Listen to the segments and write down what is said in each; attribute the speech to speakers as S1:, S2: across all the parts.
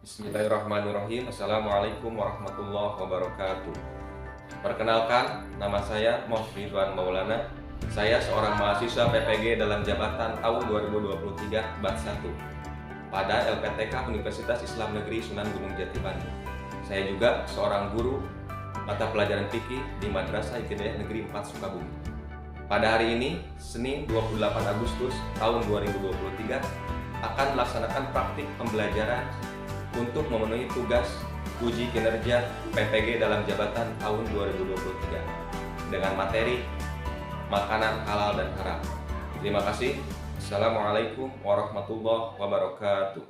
S1: Bismillahirrahmanirrahim. Assalamualaikum warahmatullahi wabarakatuh. Perkenalkan, nama saya Ridwan Maulana. Saya seorang mahasiswa PPG dalam jabatan tahun 2023 Bat 1 pada LPTK Universitas Islam Negeri Sunan Gunung Jati Bandung. Saya juga seorang guru mata pelajaran fikih di Madrasah Ibtidaiyah Negeri 4 Sukabumi. Pada hari ini, Senin 28 Agustus tahun 2023, akan melaksanakan praktik pembelajaran untuk memenuhi tugas uji kinerja PPG dalam jabatan tahun 2023 dengan materi makanan halal dan haram. Terima kasih. Assalamualaikum warahmatullahi wabarakatuh.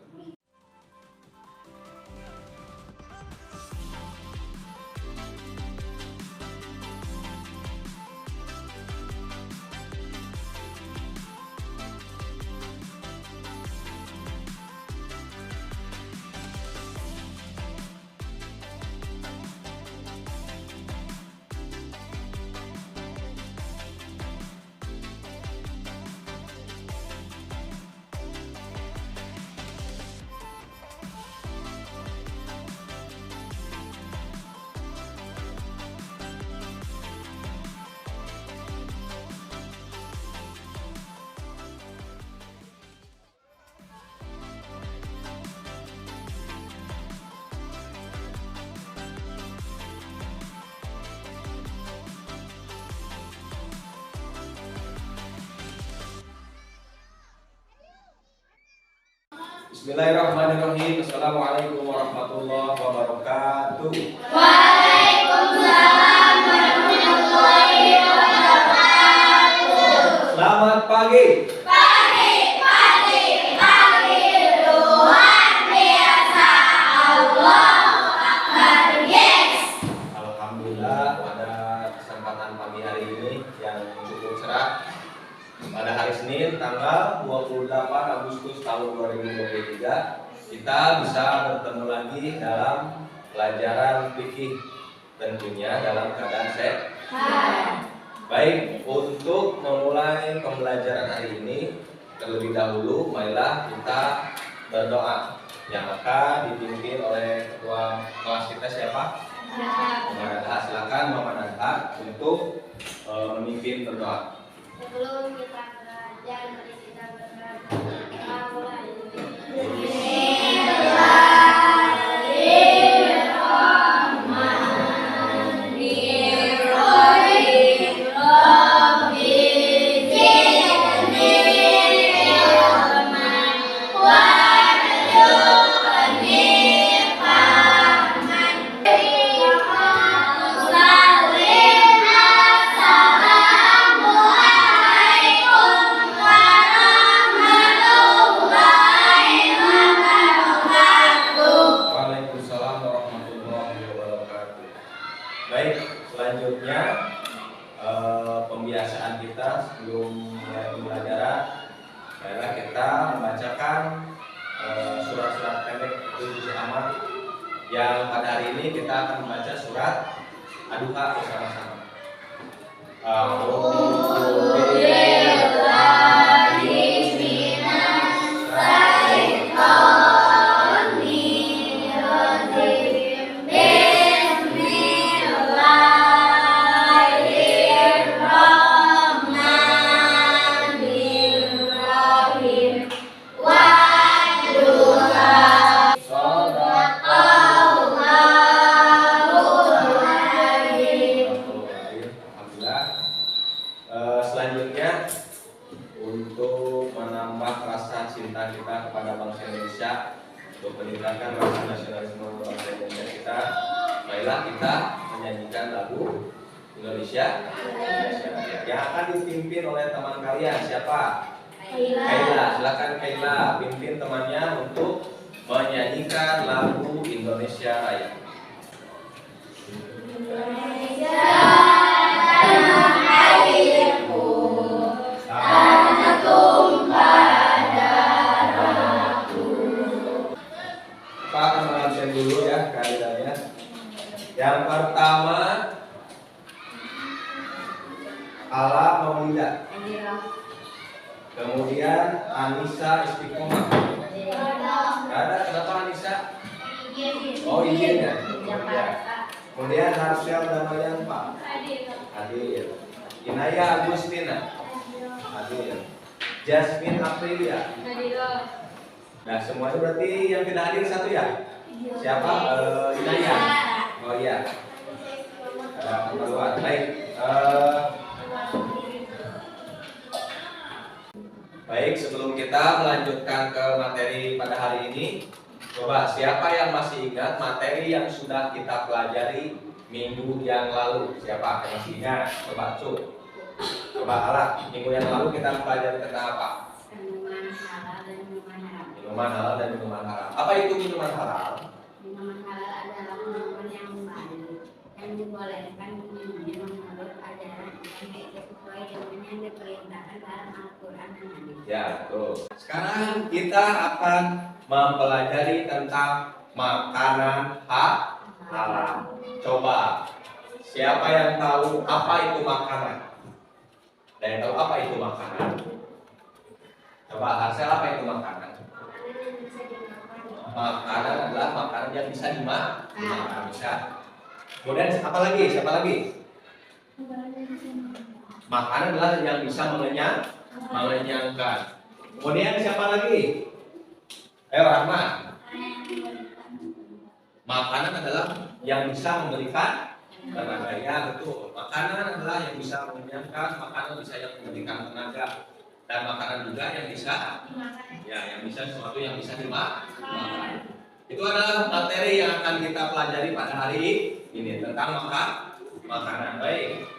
S1: Bismillahirrahmanirrahim. Assalamualaikum warahmatullahi wabarakatuh.
S2: Waalaikumsalam warahmatullahi wabarakatuh.
S1: Selamat pagi.
S2: Pagi, luar biasa. Allahu Akbar, yes.
S1: Alhamdulillah, pada kesempatan pagi hari ini yang cukup cerah, pada hari Senin tanggal 28 Agustus tahun 2023, kita bisa bertemu lagi dalam pelajaran fikih, tentunya dalam keadaan sehat. Baik, untuk memulai pembelajaran hari ini, terlebih dahulu marilah kita berdoa yang akan dipimpin oleh ketua kelas kita siapa? Muhammad Adha. Silakan Muhammad Adha untuk memimpin berdoa.
S2: Sebelum kita belajar, mari kita berdoa.
S1: Waalaikumsalam warahmatullahi wabarakatuh. Baik, selanjutnya pembiasaan kita sebelum mulai pembelajaran adalah kita membacakan surat-surat pendek juz amat, yang pada hari ini kita akan membaca surat Ad-Duha bersama-sama. Selanjutnya, untuk menambah rasa cinta kita kepada bangsa Indonesia, untuk meningkatkan rasa nasionalisme bangsa Indonesia kita, marilah kita menyanyikan lagu Indonesia yang akan dipimpin oleh teman kalian. Siapa? Kaila. Silakan Kaila pimpin temannya untuk menyanyikan lagu Indonesia Raya. Kita akan mengajar dulu ya kaidahnya. Yang pertama, Ala Maulidah. Kemudian Anissa Istiqomah. Gak ada, kenapa Anissa? Oh, izin ya.
S2: Jakarta.
S1: Kemudian Harsyal Damayan Pak. Hadir. Inaya Agustina. Hadir. Jasmine Aprilia. Nah, semuanya berarti yang tidak hadir satu ya? Siapa? Inaya. Oh iya. Ada keperluan. Baik. Baik, sebelum kita melanjutkan ke materi pada hari ini, coba siapa yang masih ingat materi yang sudah kita pelajari minggu yang lalu? Siapa yang masih ingat? Coba cuk. Coba alat. Minggu yang lalu kita pelajari tentang apa?
S2: Minuman halal dan minuman haram.
S1: Minuman halal dan minuman haram. Apa itu minuman halal?
S2: Minuman halal adalah minuman yang baik yang dibolehkan diminum menurut ajaran agama itu sesuai dengan yang diperintahkan dalam Al-Quran dan Hadis.
S1: Ya, betul. Sekarang kita akan mempelajari tentang makanan halal. Coba, siapa yang tahu apa itu makanan? Ada yang tahu apa itu makanan? Coba, Harsel, apa itu makanan? Makanan adalah makanan yang bisa dimakan. Bisa. Kemudian apa lagi? Siapa lagi? Makanan adalah yang bisa mengenyangkan. Kemudian siapa lagi? Ayo Rahman. Makanan adalah yang bisa memberikan tenaga. Ya betul. Makanan adalah yang bisa mengenyangkan. Makanan bisa yang memberikan tenaga. Dan makanan juga yang bisa, ya yang bisa sesuatu yang bisa dimakan. Itu adalah materi yang akan kita pelajari pada hari ini tentang makanan. Baik.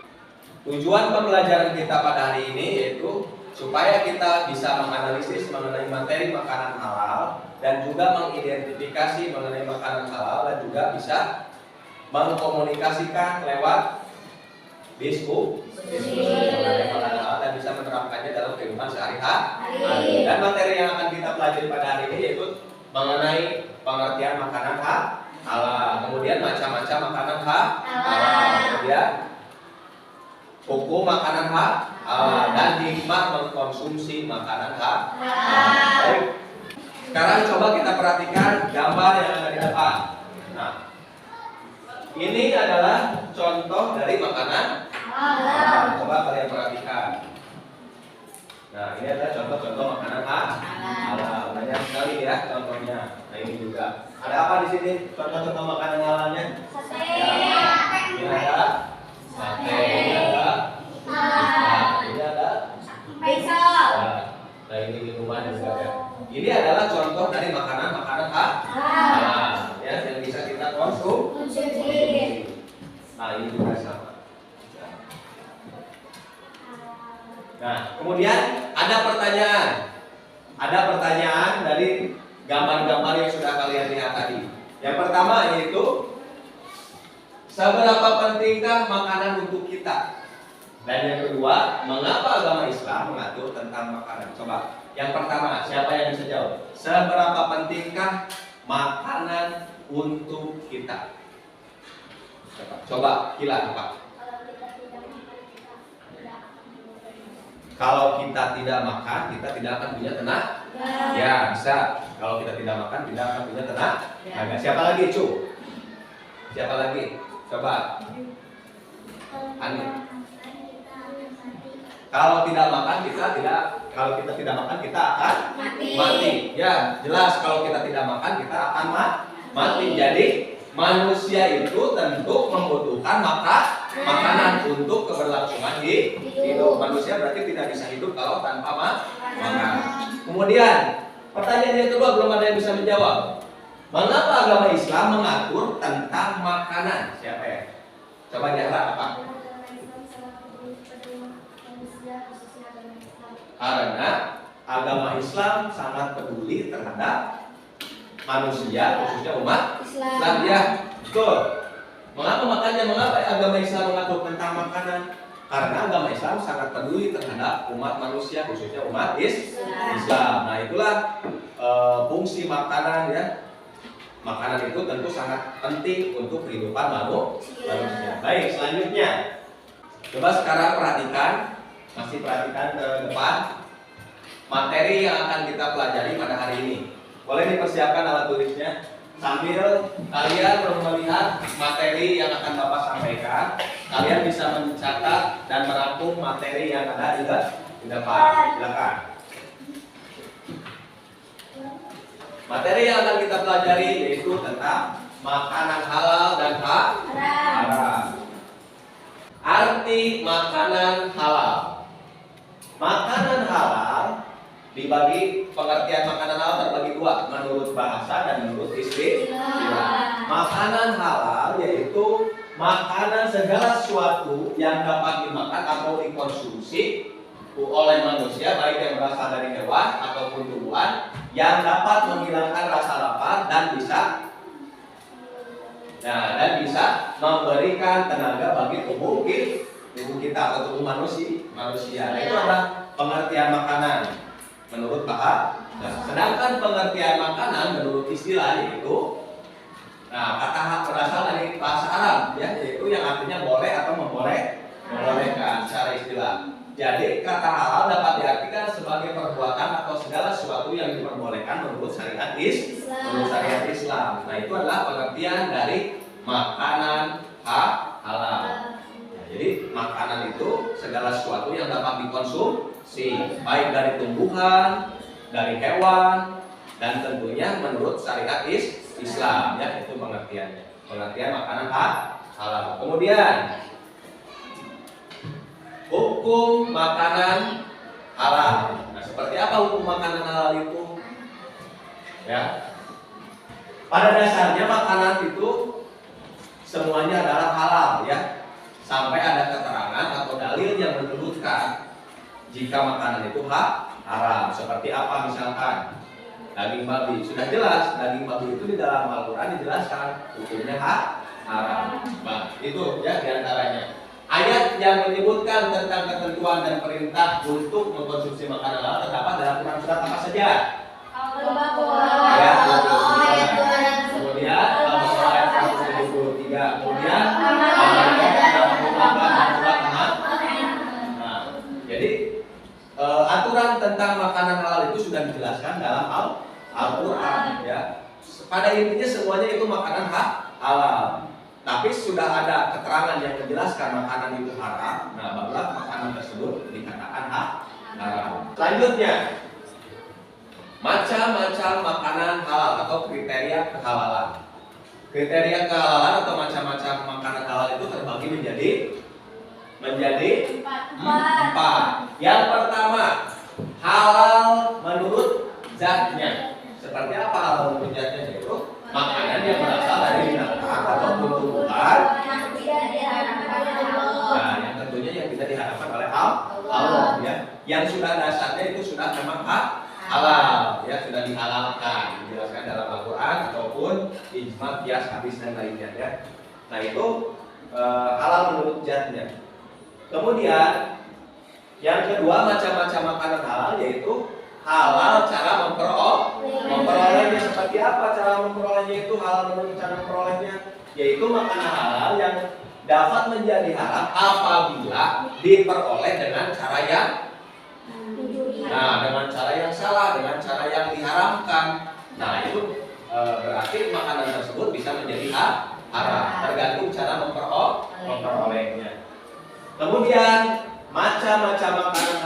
S1: Tujuan pembelajaran kita pada hari ini yaitu supaya kita bisa menganalisis mengenai materi makanan halal dan juga mengidentifikasi mengenai makanan halal dan juga bisa mengkomunikasikan lewat diskusi mengenai makanan halal dan bisa menerapkannya dalam kehidupan sehari-hari. Dan materi yang akan kita pelajari pada hari ini yaitu mengenai pengertian makanan halal, kemudian macam-macam makanan halal, kemudian hukum makanan halal dan hikmah mengkonsumsi makanan halal. Baik. Sekarang coba kita perhatikan gambar yang ada di depan. Nah, ini adalah contoh dari makanan halal. Coba kalian perhatikan. Nah, ini adalah contoh-contoh makanan halal. Banyak sekali ya contohnya. Nah, ini juga. Ada apa di sini? Contoh-contoh makanan halalnya? Ya. Ini ada sate. Ini ada. Nah, ini ada. Nah, ini minuman juga ya. Ini adalah contoh dari makanan-makanan halal. Ya, yang bisa kita konsumsi. Nah, ini juga sama. Nah, kemudian ada pertanyaan. Ada pertanyaan dari gambar-gambar yang sudah kalian lihat tadi. Yang pertama yaitu seberapa pentingkah makanan untuk kita? Dan yang kedua, mengapa agama Islam mengatur tentang makanan? Coba, yang pertama, siapa yang bisa jawab? Seberapa pentingkah makanan untuk kita? Coba, Kila, apa? Kalau kita tidak makan, kita tidak akan punya tenaga. Ya, bisa. Kalau kita tidak makan, tidak akan punya tenaga. Siapa lagi, Cu? Siapa lagi? Coba. Ani. Kalau tidak makan, kalau kita tidak makan, kita akan mati. Ya, jelas kalau kita tidak makan, kita akan mati. Jadi, manusia itu tentu membutuhkan makanan untuk keberlangsungan hidup. Manusia berarti tidak bisa hidup kalau tanpa makan. Kemudian pertanyaan yang kedua belum ada yang bisa menjawab. Mengapa agama Islam mengatur tentang makanan? Siapa ya? Coba Jahra apa? Karena agama Islam sangat peduli terhadap manusia, khususnya umat Islam. Ya, betul. Mengapa agama Islam mengatur tentang makanan? Karena agama Islam sangat peduli terhadap umat manusia, khususnya umat Islam. Nah, itulah fungsi makanan ya. Makanan itu tentu sangat penting untuk kehidupan manusia. Baik, selanjutnya. Coba sekarang perhatikan ke depan materi yang akan kita pelajari pada hari ini. Boleh dipersiapkan alat tulisnya? Sambil kalian melihat materi yang akan Bapak sampaikan, kalian bisa mencatat dan merangkum materi yang ada di depan. Silakan. Materi yang akan kita pelajari yaitu tentang makanan halal dan haram. Arti makanan halal. Makanan halal dibagi, pengertian makanan halal terbagi dua, menurut bahasa dan menurut istilah. Makanan halal yaitu makanan segala sesuatu yang dapat dimakan atau dikonsumsi oleh manusia, baik yang berasal dari hewan ataupun tumbuhan, yang dapat menghilangkan rasa lapar dan bisa memberikan tenaga bagi tubuh kita atau tubuh manusia. Itu adalah pengertian makanan menurut bahasa. Sedangkan pengertian makanan menurut istilah yaitu, kata berasal dari bahasa Arab, ya, yaitu yang artinya boleh atau membolehkan secara istilah. Jadi kata halal dapat diartikan sebagai perbuatan atau segala sesuatu yang diperbolehkan menurut syariat Islam. Nah, itu adalah pengertian dari makanan halal. Jadi makanan itu segala sesuatu yang dapat dikonsumsi, baik dari tumbuhan, dari hewan, dan tentunya menurut syariat Islam, ya, itu pengertiannya. Pengertian makanan halal. Kemudian hukum makanan halal. Nah, seperti apa hukum makanan halal itu? Ya. Pada dasarnya makanan itu semuanya adalah halal, ya. Sampai ada keterangan atau dalil yang menyebutkan jika makanan itu haram. Seperti apa misalkan? Daging babi. Sudah jelas daging babi itu di dalam Al-Qur'an dijelaskan hukumnya haram. Nah, itu ya diantaranya. Ayat yang menyebutkan tentang ketentuan dan perintah untuk mengkonsumsi makanan halal terdapat dalam Quran surat apa saja? Al-Baqarah ayat 23. Kemudian Al-Baqarah ayat 173. Kemudian jadi aturan tentang makanan halal itu sudah dijelaskan dalam Al-Quran, ya. Pada intinya semuanya itu makanan halal. Tapi sudah ada keterangan yang menjelaskan makanan itu haram. Nah, barulah makanan tersebut dikatakan haram. Selanjutnya, macam-macam makanan halal atau kriteria kehalalan. Kriteria kehalalan atau macam-macam makanan halal itu terbagi menjadi 4. Yang pertama, halal menurut zatnya. Seperti apa halal menurut zatnya? Yaitu makanan yang berasal dari binatang atau tumbuhan. Nah, yang tentunya yang tidak diharapkan oleh Allah, ya. Yang sudah dasarnya itu sudah memang halal, ya, sudah dihalalkan, dijelaskan dalam Al-Quran ataupun ijma, qiyas, hadis dan lainnya, ya. Nah, itu halal menurut zatnya. Kemudian yang kedua, macam-macam makanan halal yaitu halal cara memperolehnya. Seperti apa cara memperolehnya itu? Halal menurut cara memperolehnya yaitu makanan halal yang dapat menjadi haram apabila diperoleh dengan cara yang dengan cara yang salah, dengan cara yang diharamkan. Nah, itu berarti makanan tersebut bisa menjadi haram, tergantung cara memperolehnya. Kemudian macam-macam makanan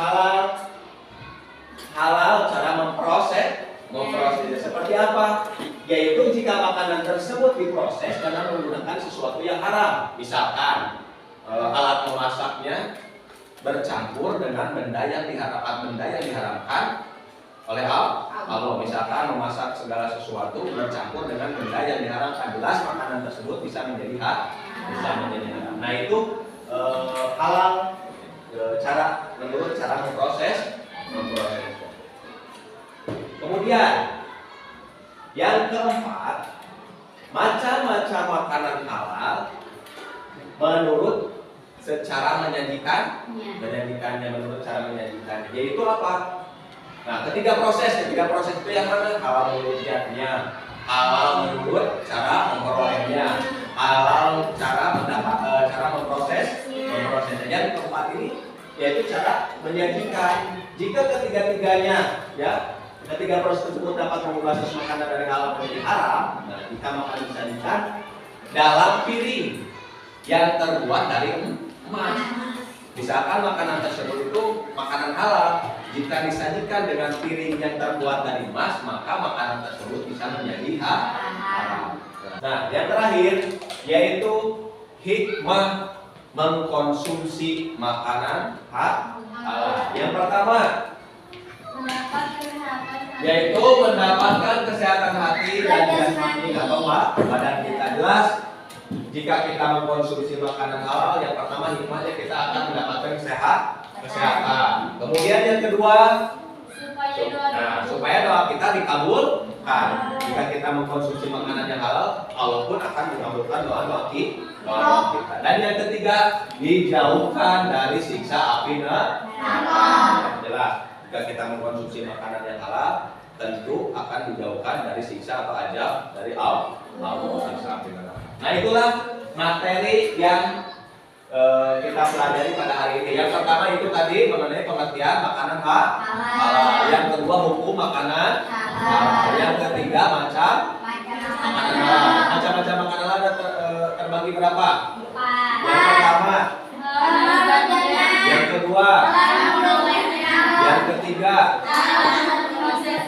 S1: halal cara memprosesnya seperti apa? Yaitu jika makanan tersebut diproses dengan menggunakan sesuatu yang haram. Misalkan alat memasaknya bercampur dengan benda yang diharamkan oleh Allah. Misalkan memasak segala sesuatu bercampur dengan benda yang diharamkan, jelas makanan tersebut bisa menjadi haram. Nah, itu halal menurut cara memprosesnya. Kemudian yang keempat, macam-macam makanan halal menurut secara menyajikannya menurut cara menyajikannya, yaitu apa? Nah, ketiga proses itu yang mana? Halal menurut zatnya, halal menurut cara memperolehnya, halal cara memprosesnya. Yang keempat ini yaitu cara menyajikan. Jika ketiga-tiganya, ya,
S3: Ketika proses tersebut dapat mengubah sesuatu makanan dari halal menjadi haram, nah, jika makanan disajikan dalam piring yang terbuat dari emas. Misalkan makanan tersebut itu makanan halal, jika disajikan dengan piring yang terbuat dari emas, maka makanan tersebut bisa menjadi haram. Nah, yang terakhir yaitu hikmah mengkonsumsi makanan halal. Yang pertama yaitu mendapatkan kesehatan hati dan jasmani atau badan kita. Jelas jika kita mengkonsumsi makanan halal, yang pertama hikmahnya kita akan mendapatkan kesehatan. Kemudian yang kedua, supaya doa kita dikabulkan. Jika kita mengkonsumsi makanan yang halal, Allah pun akan mengabulkan doa kita. Dan yang ketiga, dijauhkan dari siksa api neraka. Jelas, jika kita mengkonsumsi makanan yang halal, tentu akan dijauhkan dari siksa atau azab dari Allah, siksa api neraka. Nah, itulah materi yang kita pelajari pada hari ini. Yang pertama itu tadi mengenai pengertian makanan halal. Yang kedua hukum makanan halal. Yang ketiga macam makanan halal. Macam-macam makanan halal ada terbagi berapa? Yang pertama, yang kedua, yang ketiga,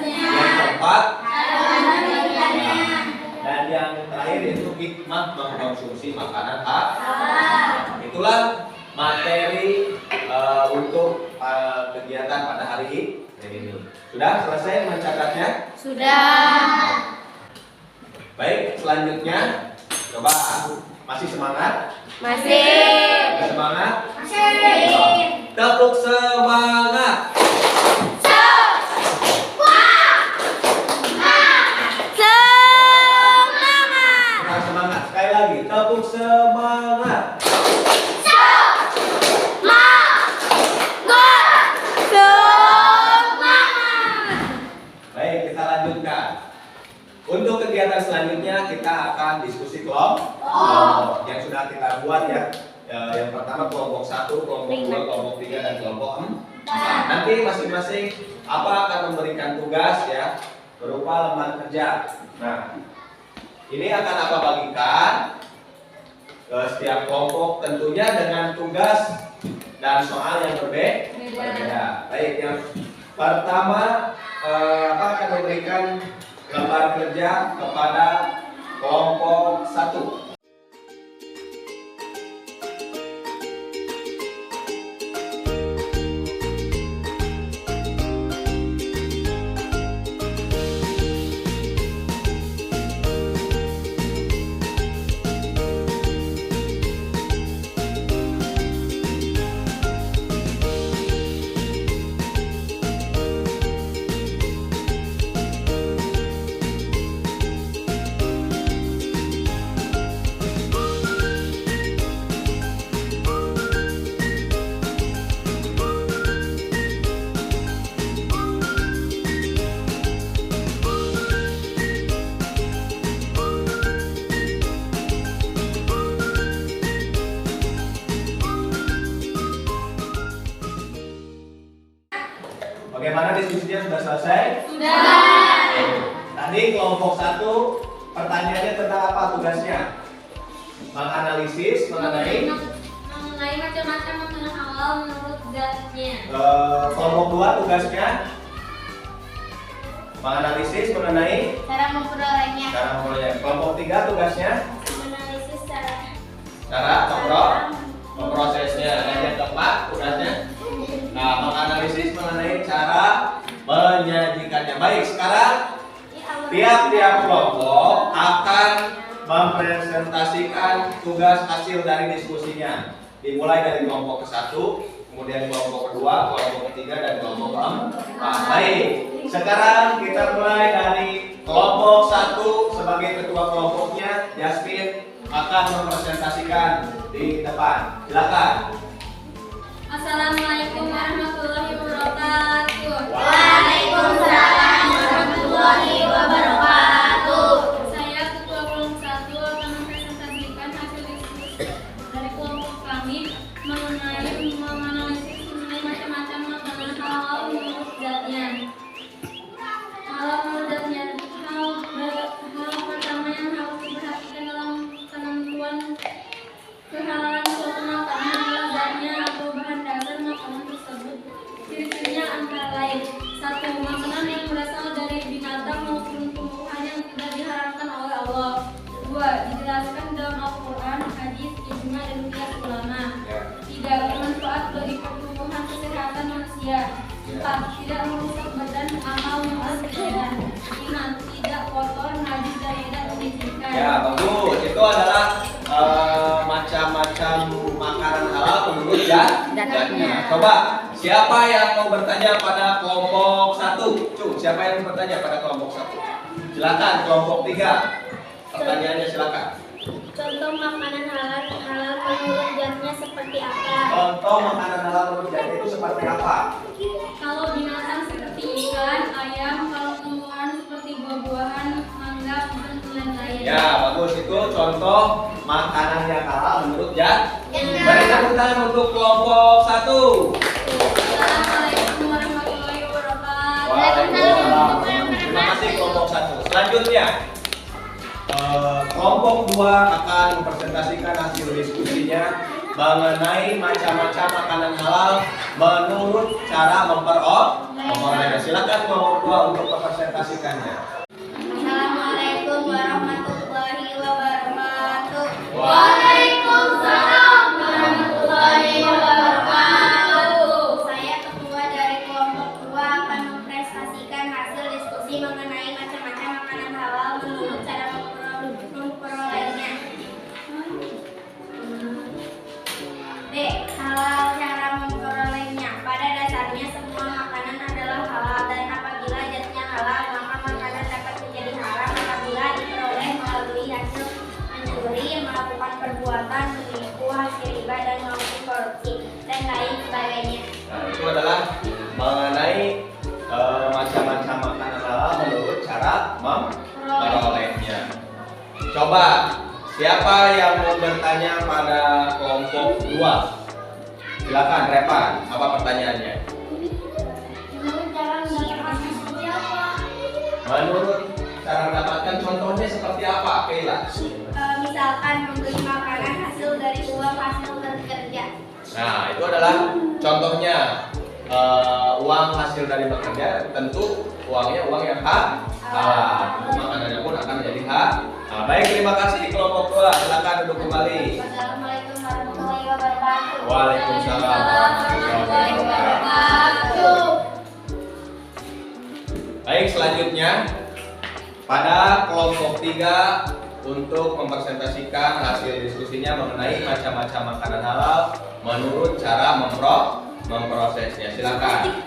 S3: yang keempat, dan yang terakhir itu hikmah mengkonsumsi makanan halal. Itulah materi untuk kegiatan pada hari ini. Sudah selesai mencatatnya?
S4: Sudah.
S3: Baik, selanjutnya coba masih semangat?
S4: Masih.
S3: Semangat?
S4: Masih.
S3: Tepuk semangat. Semangat. Sekali lagi, tepuk semangat. Baik, kita lanjutkan. Untuk kegiatan selanjutnya kita akan diskusi kelompok yang sudah kita buat ya. Yang pertama kelompok 1, kelompok 2, kelompok 3 dan kelompok 4. Nanti masing-masing akan memberikan tugas ya berupa lembar kerja. Nah, ini akan bagikan ke setiap kelompok tentunya dengan tugas dan soal yang berbeda. Baik, yang pertama akan memberikan lembar kerja kepada kelompok 1. Bagaimana diskusinya, sudah selesai?
S4: Sudah.
S3: Tadi kelompok 1 pertanyaannya tentang apa tugasnya? Menganalisis mengenai
S4: macam-macam makanan halal menurut zatnya.
S3: Kelompok 2 tugasnya menganalisis mengenai
S4: Cara memperolehnya.
S3: Kelompok 3 tugasnya
S4: Menganalisis
S3: cara memprosesnya. Dan yang keempat tugasnya menganalisis mengenai cara menyajikannya. Baik, sekarang tiap-tiap kelompok akan mempresentasikan tugas hasil dari diskusinya. Dimulai dari kelompok ke-1, kemudian kelompok kedua, kelompok ketiga, dan kelompok keempat. Baik, sekarang kita mulai dari kelompok 1 sebagai ketua kelompoknya. Jasmine akan mempresentasikan di depan. Silakan.
S4: Assalamualaikum warahmatullahi wabarakatuh.
S2: Waalaikumsalam warahmatullahi wabarakatuh.
S4: Saya ketua kelompok 1 akan mempresentasikan hasil diskusi dari kelompok kami mengenalisis macam-macam makanan halal menurut zatnya. tidak merusak badan, amal muazzin, iman, tidak kotor, najis dan tidak menjijikan.
S3: Ya, bagus. Itu adalah macam-macam makanan halal menurut zatnya. Coba, siapa yang mau bertanya pada kelompok 1? Siapa yang mau bertanya pada kelompok 1? Silakan kelompok 3. Pertanyaannya silakan.
S2: Contoh makanan halal menurut zatnya seperti apa?
S3: Contoh makanan halal menurut zatnya itu seperti apa?
S4: Kalau binatang seperti ikan, ayam, kalau tumbuhan seperti buah-buahan, mangga, dan lain-lain.
S3: Ya, bagus. Itu contoh makanan yang halal menurut zat. Beri tepuk tangan untuk kelompok 1.
S4: Assalamualaikum warahmatullahi wabarakatuh.
S3: Waalaikumsalam. Terima kasih kelompok 1. Selanjutnya, kelompok 2 akan mempresentasikan hasil diskusinya mengenai macam-macam makanan halal menurut cara memperolehnya. Silakan kelompok 2 untuk mempresentasikannya.
S2: Assalamualaikum warahmatullahi wabarakatuh.
S4: Waalaikumsalam warahmatullahi wabarakatuh.
S2: Saya ketua dari kelompok 2 akan mempresentasikan hasil diskusi mengenai macam-macam makanan halal menurut cara memperolehnya. B. Halal cara memperolehnya. Pada dasarnya semua makanan adalah halal dan apabila zatnya halal maka makanan dapat menjadi haram apabila diperoleh melalui hasil mencuri, melakukan perbuatan menipu, hasil riba dan maupun korupsi dan lain sebagainya.
S3: Nah, itu adalah mengenai macam-macam makanan halal menurut cara memperolehnya. Coba, siapa yang mau bertanya pada kelompok 2? Silakan, Repan. Apa pertanyaannya?
S2: Menurut cara mendapatkannya seperti apa?
S3: Menurut cara mendapatkan contohnya seperti apa, Keila?
S2: Misalkan membeli makanan hasil dari uang hasil bekerja.
S3: Nah, itu adalah contohnya. Uang hasil dari bekerja, tentu uangnya uang yang halal. Makanannya pun akan menjadi halal. Nah, baik, terima kasih kelompok 2. Silakan duduk kembali.
S2: Wassalamualaikum warahmatullahi wabarakatuh.
S3: Waalaikumsalam warahmatullahi wabarakatuh. Baik, selanjutnya pada kelompok 3 untuk mempresentasikan hasil diskusinya mengenai macam-macam makanan halal menurut cara memprosesnya. Silakan.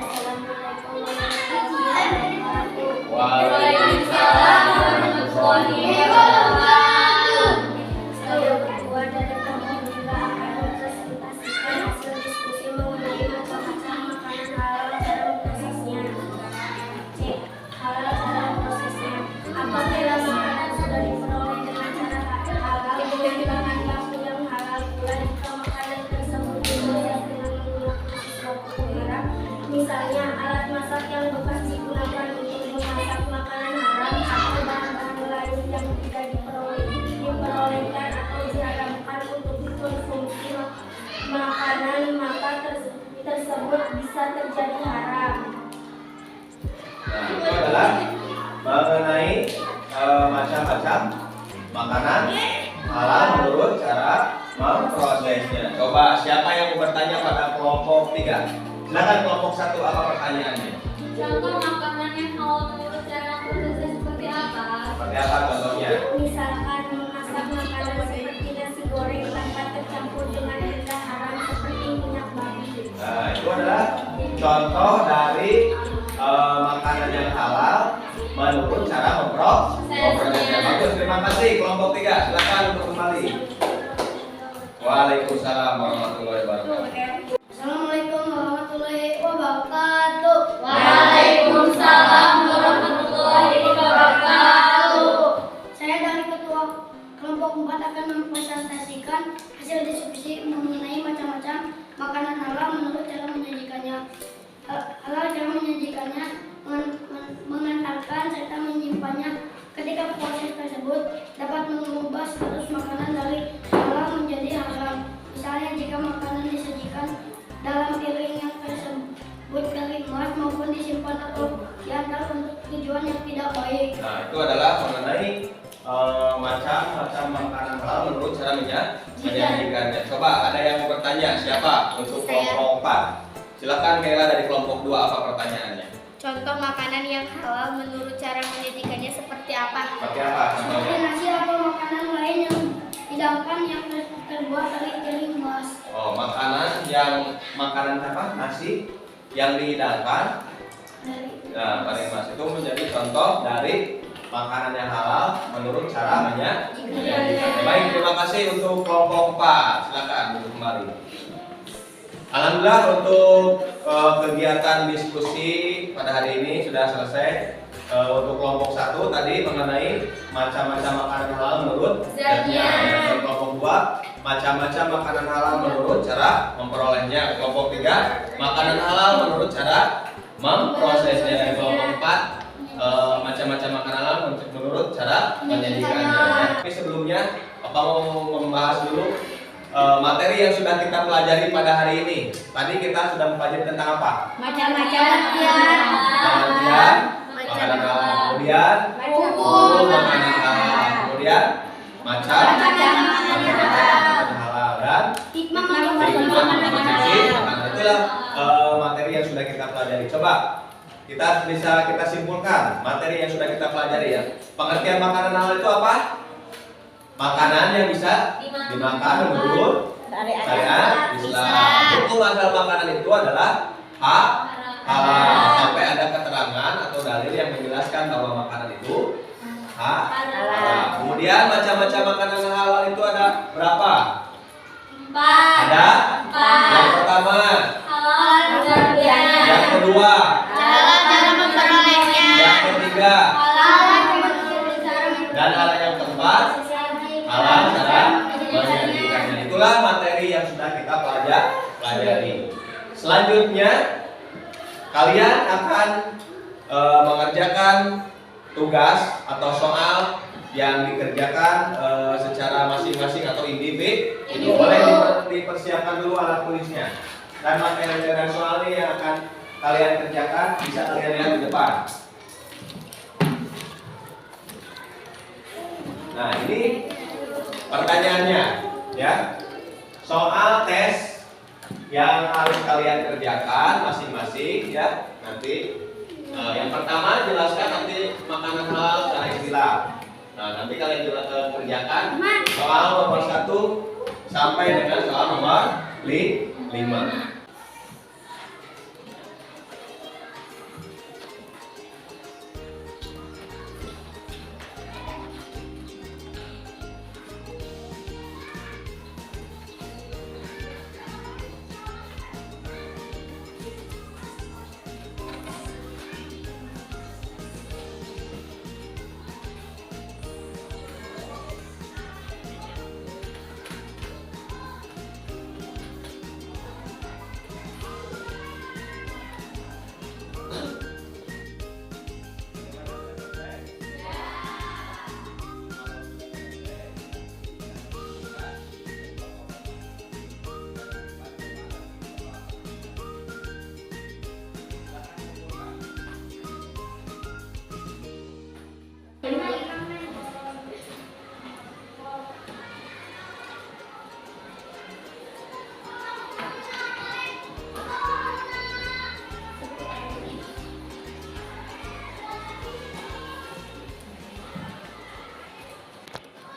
S2: Assalamualaikum warahmatullahi wabarakatuh.
S3: Waalaikumsalam warahmatullahi
S4: wabarakatuh.
S2: Saya ketua dari kelompok 3 akan mempresentasikan hasil diskusi mengenai macam-macam makanan halal dalam prosesnya. C. Halal dalam prosesnya. Apabila makanan sudah diperoleh dengan cara halal dengan bahan baku yang halal pula jika makanan tersebut diproses dengan menggunakan sesuatu haram, misalnya alat masak yang bekas digunakan untuk memasak makanan haram atau bahan-bahan lain yang tidak diperolehkan atau diharamkan untuk dikonsumsi makanan, maka tersebut bisa terjadi haram.
S3: Nah, itu adalah mengenai macam-macam makanan halal menurut cara memprosesnya. Coba, siapa yang mau bertanya pada kelompok 3? Silakan kelompok 1, apa pertanyaannya?
S4: Contoh makanan yang halal menurut cara prosesnya seperti apa?
S3: Seperti apa contohnya?
S2: Misalkan memasak makanan seperti nasi goreng tanpa tercampur dengan benda haram seperti minyak babi.
S3: Nah, itu adalah contoh dari makanan yang halal menurut cara memprosesnya. Bagus, terima kasih kelompok 3. Silakan untuk kembali. Waalaikumsalam warahmatullahi wabarakatuh.
S2: Assalamualaikum warahmatullahi wabarakatuh.
S4: Waalaikumsalam warahmatullahi wabarakatuh.
S2: Saya dari ketua kelompok 4 akan mempresentasikan hasil diskusi mengenai macam-macam makanan halal menurut cara menyajikannya. Halal cara menyajikannya mengantarkan serta menyimpannya. Ketika proses tersebut dapat mengubah status makanan dari halal menjadi haram. Misalnya jika makanan disajikan dalam piring yang tersebut dari emas maupun disimpan atau diantar untuk tujuan yang tidak baik.
S3: Nah, itu adalah mengenai macam-macam makanan halal menurut cara menyajikannya. Coba, ada yang mau bertanya? Siapa untuk kelompok 4? Silakan Kayla dari kelompok 2, apa pertanyaannya?
S2: Contoh makanan yang halal menurut cara menyajikannya seperti apa?
S3: Seperti apa
S2: Seperti
S3: contohnya?
S2: nasi atau makanan lain yang dihidangkan yang terbuat dari emas.
S3: Oh, makanan apa? Nasi yang dihidangkan. Nah, paling mas itu menjadi contoh dari makanan yang halal menurut cara menyajikan. Baik, terima kasih untuk kelompok 4. Silakan duduk kembali. Alhamdulillah untuk kegiatan diskusi pada hari ini sudah selesai. Untuk kelompok 1 tadi mengenai macam-macam makanan halal menurut zatnya. Dan kelompok 2 macam-macam makanan halal menurut cara memperolehnya. Kelompok 3 makanan halal menurut cara memprosesnya. Dan kelompok 4 macam-macam makanan halal menurut cara menyajikannya. Tapi sebelumnya apa mau membahas dulu materi yang sudah kita pelajari pada hari ini. Tadi kita sudah mempelajari tentang apa?
S2: Macam-macam
S3: Latihan, makanan halal, kemudian hukum makanan halal, kemudian macam-macam makanan halal dan
S2: hikmah
S3: mengkonsumsi makanan. Itulah materi yang sudah kita pelajari. Coba kita simpulkan materi yang sudah kita pelajari ya. Pengertian makanan halal itu apa? Makanan yang bisa dimakan menurut syariat Islam. Hukum asal makanan itu adalah halal. Sampai ada keterangan atau dalil yang menjelaskan bahwa makanan itu halal. Kemudian macam-macam makanan halal itu ada berapa?
S2: 4.
S3: Ada yang pertama, yang kedua,
S2: Cara memperolehnya.
S3: yang ketiga, dan hal yang keempat, halal cara menyajikannya. Itulah materi yang sudah kita pelajari. Selanjutnya kalian akan mengerjakan tugas atau soal yang dikerjakan secara masing-masing atau individu. Boleh dipersiapkan dulu alat tulisnya. Dan materi dan soal ini yang akan kalian kerjakan bisa kalian lihat di depan. Nah, ini pertanyaannya ya. Soal tes yang harus kalian kerjakan masing-masing ya. Nanti yang pertama jelaskan nanti makanan halal secara istilah. Nah, nanti kalian kerjakan soal nomor 1 sampai dengan soal nomor 5.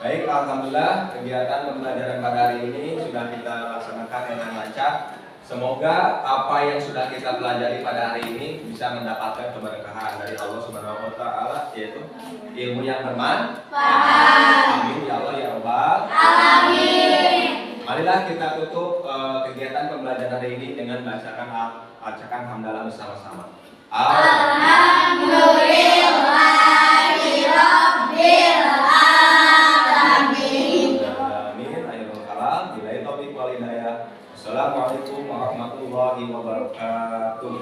S3: Baik, alhamdulillah kegiatan pembelajaran pada hari ini sudah kita laksanakan dengan lancar. Semoga apa yang sudah kita pelajari pada hari ini bisa mendapatkan keberkahan dari Allah Subhanahu wa taala, yaitu ilmu yang bermanfaat. Amin ya Allah ya Rabbal alamin. Marilah kita tutup kegiatan pembelajaran hari ini dengan bacakan hamdalah bersama-sama.
S2: Alhamdulillahirabbil
S3: Assalamualaikum warahmatullahi wabarakatuh.